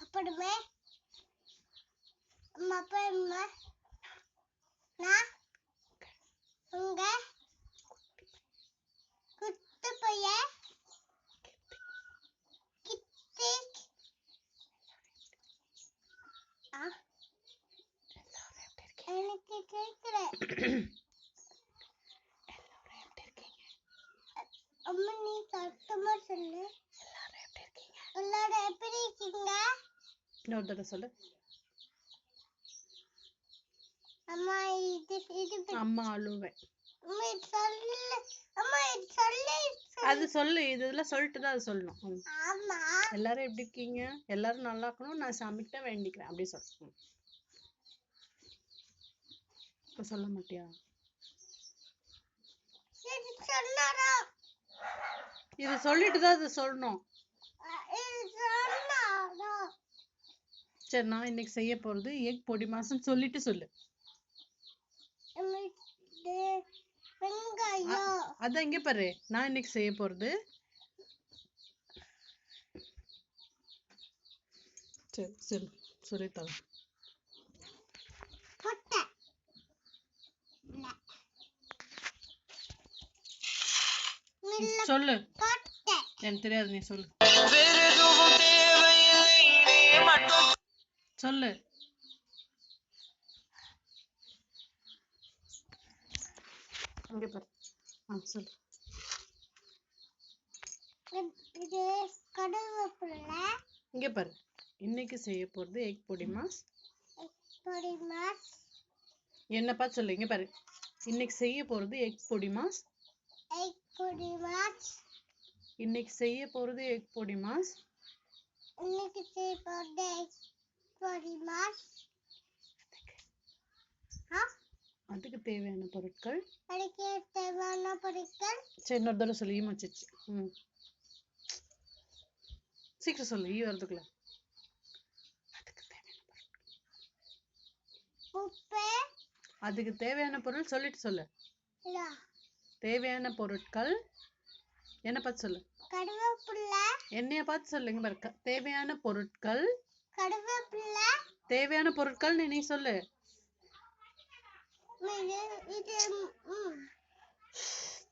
அப்புறமே அப்புறமா நான் உங்க குத்து பையன் கிட்டி எனக்கு கேட்கல. அம்மா நீ சத்தமா சொல்லு. எல்லாரும் எப்படி இருக்கீங்க? இன்னொரு தடவை சொல்லு. அம்மா இது அம்மா அழுவேன். அம்மா இது சொல்லு. அம்மா இது சொல்லு. அது சொல்லு. இதெல்லாம் சொல்லிட்டு தான் அது சொல்லணும். ஆமா. எல்லாரும் எப்படி இருக்கீங்க? எல்லாரும் நல்லா இருக்கணும். நான் சாமிக்கிட்ட வேண்டிக்கிறேன். அப்படி சொல்லணும். இப்ப சொல்ல மாட்டியா? இது சொன்னாரா? இது சொல்லிட்டு தான் அது சொல்லணும். இது சொன்னாரா? சரி, நான் இன்னைக்கு செய்ய போறது எக் பொடி மாசம் சொல்லிட்டு சொல்லு. வெங்காயம். அதான் இங்க பாரு. நான் இன்னைக்கு செய்ய போறது சரி சரி சொல்லித்தரேன். சொல்லு. எனக்கு தெரியாது, நீ சொல்லு. சொல்லு. இங்க பாரு. சொல்லு. இது கடுவேப்பிலை. இங்க பாரு. இன்னைக்கு செய்ய போறது எக் பொடி மாஸ். என்ன பார்த்து சொல்லு. இங்க பாரு. இன்னைக்கு செய்ய போறது எக் பொடி மாஸ். இன்னைக்கு செய்ய போறது எக் பொடி மாஸ். அதுக்கு தேவையான பொருட்கள். சரி, இன்னொரு தடவை சொல்லி ஈமச்சிச்சு. சீக்கிரம் சொல்லு. ஈ வரதுக்குள்ள. அதுக்கு தேவையான பொருள் சொல்லிட்டு சொல்லு. தேவையான பொருட்கள் என்ன பார்த்து சொல்லு. என்னைய பார்த்து சொல்லுங்க பாரு. தேவையான பொருட்கள். தேவையான பொருட்கள் நீ சொல்லு.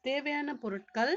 தேவையான பொருட்கள்.